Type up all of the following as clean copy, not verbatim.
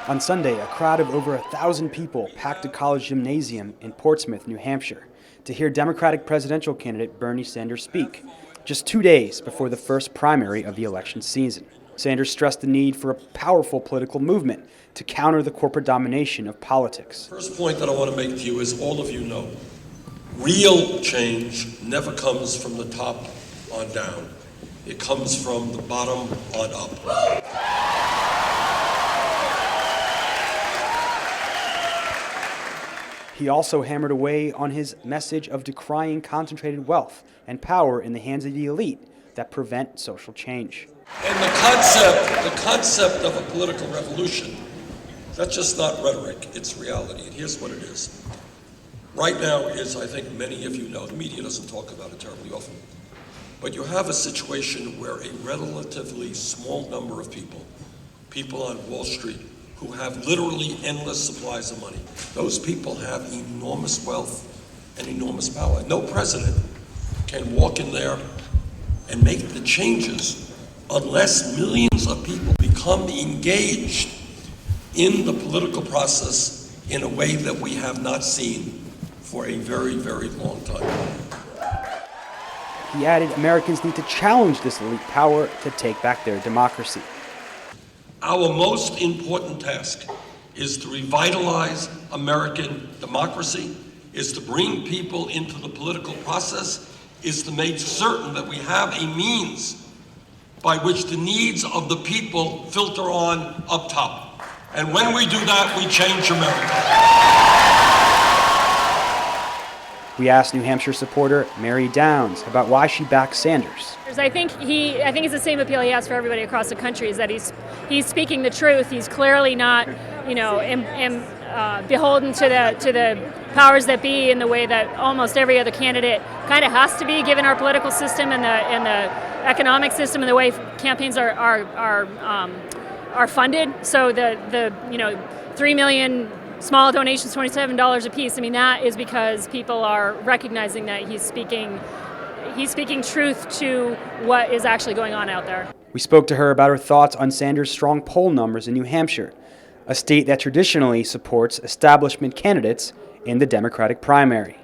On Sunday, a crowd of over 1,000 people packed a college gymnasium in Portsmouth, New Hampshire, to hear Democratic presidential candidate Bernie Sanders speak, just 2 days before the first primary of the election season. Sanders stressed the need for a powerful political movement to counter the corporate domination of politics. First point that I want to make to you is, all of you know, real change never comes from the top on down. It comes from the bottom on up. He also hammered away on his message of decrying concentrated wealth and power in the hands of the elite that prevent social change. And the concept of a political revolution, that's just not rhetoric, it's reality. And here's what it is. Right now is, I think many of you know, the media doesn't talk about it terribly often, but you have a situation where a relatively small number of people on Wall Street, who have literally endless supplies of money. Those people have enormous wealth and enormous power. No president can walk in there and make the changes unless millions of people become engaged in the political process in a way that we have not seen for a very, very long time. He added Americans need to challenge this elite power to take back their democracy. Our most important task is to revitalize American democracy, is to bring people into the political process, is to make certain that we have a means by which the needs of the people filter on up top. And when we do that, we change America. We asked New Hampshire supporter Mary Downs about why she backs Sanders. I think it's the same appeal he has for everybody across the country, is that he's speaking the truth. He's clearly not, beholden to the powers that be in the way that almost every other candidate kind of has to be, given our political system and the economic system and the way campaigns are funded. So the 3 million small donations, $27 a piece. I mean, that is because people are recognizing that he's speaking truth to what is actually going on out there. We spoke to her about her thoughts on Sanders' strong poll numbers in New Hampshire, a state that traditionally supports establishment candidates in the Democratic primary.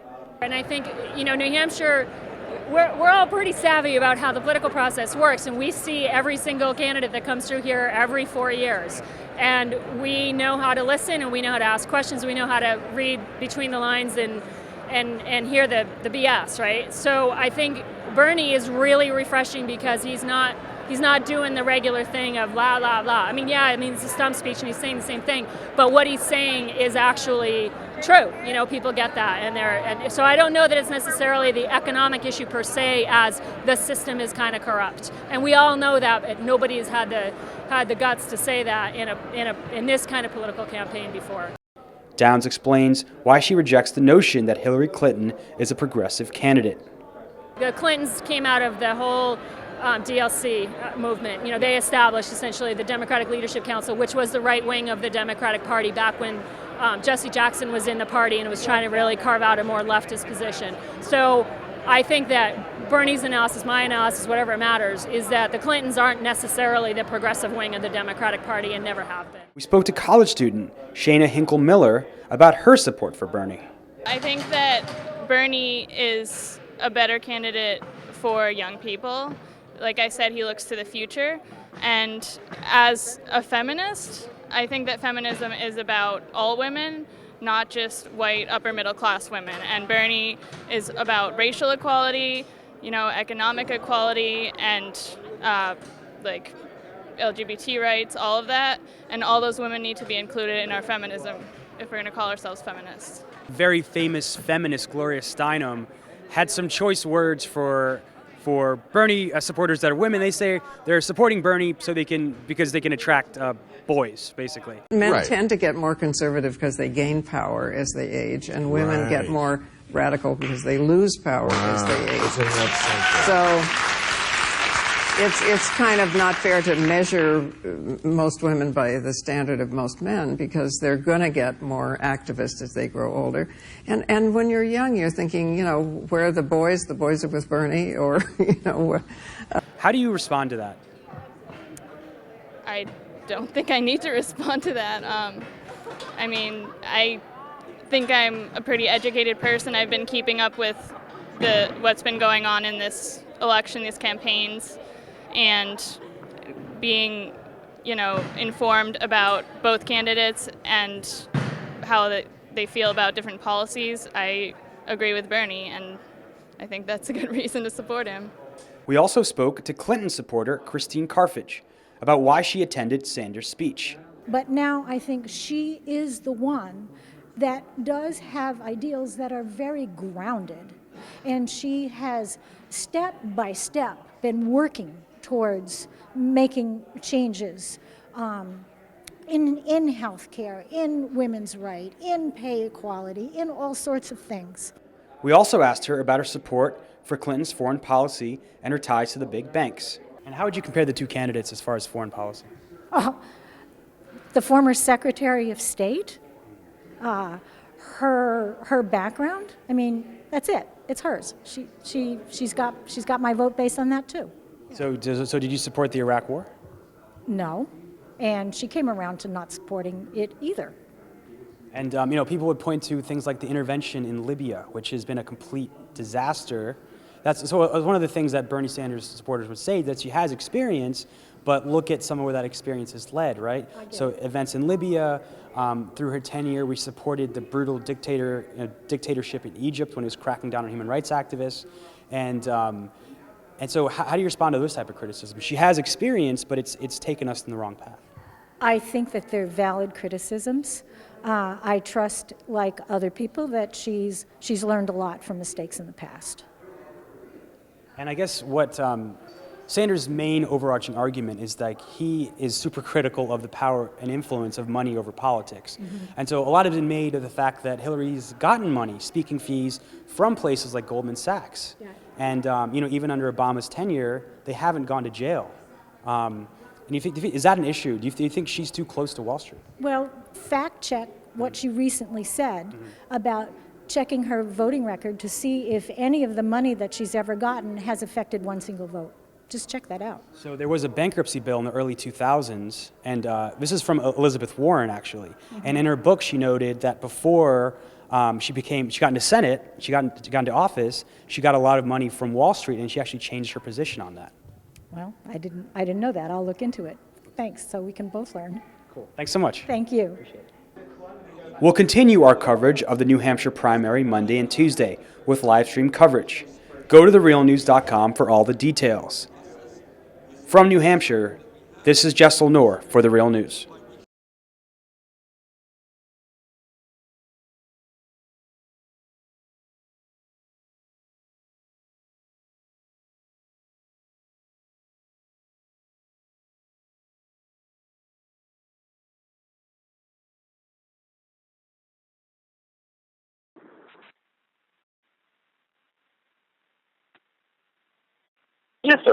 And I think, New Hampshire, we're all pretty savvy about how the political process works, and we see every single candidate that comes through here every 4 years. And we know how to listen, and we know how to ask questions, we know how to read between the lines and hear the BS, right? So I think Bernie is really refreshing because he's not doing the regular thing of blah, blah, blah. I mean, it's a stump speech and he's saying the same thing, but what he's saying is actually true. People get that, and so I don't know that it's necessarily the economic issue per se, as the system is kind of corrupt, and we all know that, but nobody has had the guts to say that in this kind of political campaign before. Downs explains why she rejects the notion that Hillary Clinton is a progressive candidate. The Clintons came out of the whole DLC movement. They established essentially the Democratic Leadership Council, which was the right wing of the Democratic Party back when Jesse Jackson was in the party and was trying to really carve out a more leftist position. So I think that Bernie's analysis, my analysis, whatever it matters, is that the Clintons aren't necessarily the progressive wing of the Democratic Party and never have been. We spoke to college student Shana Hinkle Miller about her support for Bernie. I think that Bernie is a better candidate for young people. Like I said, he looks to the future. And as a feminist, I think that feminism is about all women, not just white upper middle class women. And Bernie is about racial equality, economic equality, and LGBT rights, all of that. And all those women need to be included in our feminism if we're going to call ourselves feminists. Very famous feminist Gloria Steinem had some choice words for Bernie supporters that are women. They say they're supporting Bernie because they can attract boys, basically. Men tend to get more conservative because they gain power as they age, and women get more radical because they lose power as they age. So it's kind of not fair to measure most women by the standard of most men, because they're going to get more activist as they grow older. And when you're young, you're thinking, where are the boys? The boys are with Bernie, or, How do you respond to that? I don't think I need to respond to that. I mean, I think I'm a pretty educated person. I've been keeping up with what's been going on in this election, these campaigns, and being, informed about both candidates and how they feel about different policies. I agree with Bernie, and I think that's a good reason to support him. We also spoke to Clinton supporter Christine Carthage about why she attended Sanders' speech. But now I think she is the one that does have ideals that are very grounded. And she has, step by step, been working towards making changes in healthcare, in women's rights, in pay equality, in all sorts of things. We also asked her about her support for Clinton's foreign policy and her ties to the big banks. And how would you compare the two candidates as far as foreign policy? The former Secretary of State, her background, I mean, that's it. It's hers. She's got my vote based on that too. So did you support the Iraq War? No, and she came around to not supporting it either. And people would point to things like the intervention in Libya, which has been a complete disaster. So one of the things that Bernie Sanders supporters would say that she has experience, but look at some of where that experience has led, right? So events in Libya, through her tenure, we supported the brutal dictatorship in Egypt when it was cracking down on human rights activists, and so how do you respond to those type of criticisms? She has experience, but it's taken us in the wrong path. I think that they're valid criticisms. I trust, like other people, that she's learned a lot from mistakes in the past. And I guess what Sanders' main overarching argument is that he is super critical of the power and influence of money over politics. Mm-hmm. And so a lot has been made of the fact that Hillary's gotten money, speaking fees, from places like Goldman Sachs. Yeah. And even under Obama's tenure, they haven't gone to jail. And is that an issue? Do you think she's too close to Wall Street? Well, fact check what she recently said about checking her voting record to see if any of the money that she's ever gotten has affected one single vote. Just check that out. So there was a bankruptcy bill in the early 2000s, and this is from Elizabeth Warren, actually. Mm-hmm. And in her book, she noted that before she got into Senate, she got into office, she got a lot of money from Wall Street, and she actually changed her position on that. Well, I didn't know that. I'll look into it. Thanks, so we can both learn. Cool. Thanks so much. Thank you. Appreciate it. We'll continue our coverage of the New Hampshire primary Monday and Tuesday with live stream coverage. Go to therealnews.com for all the details. From New Hampshire, this is Jessel Noor for The Real News.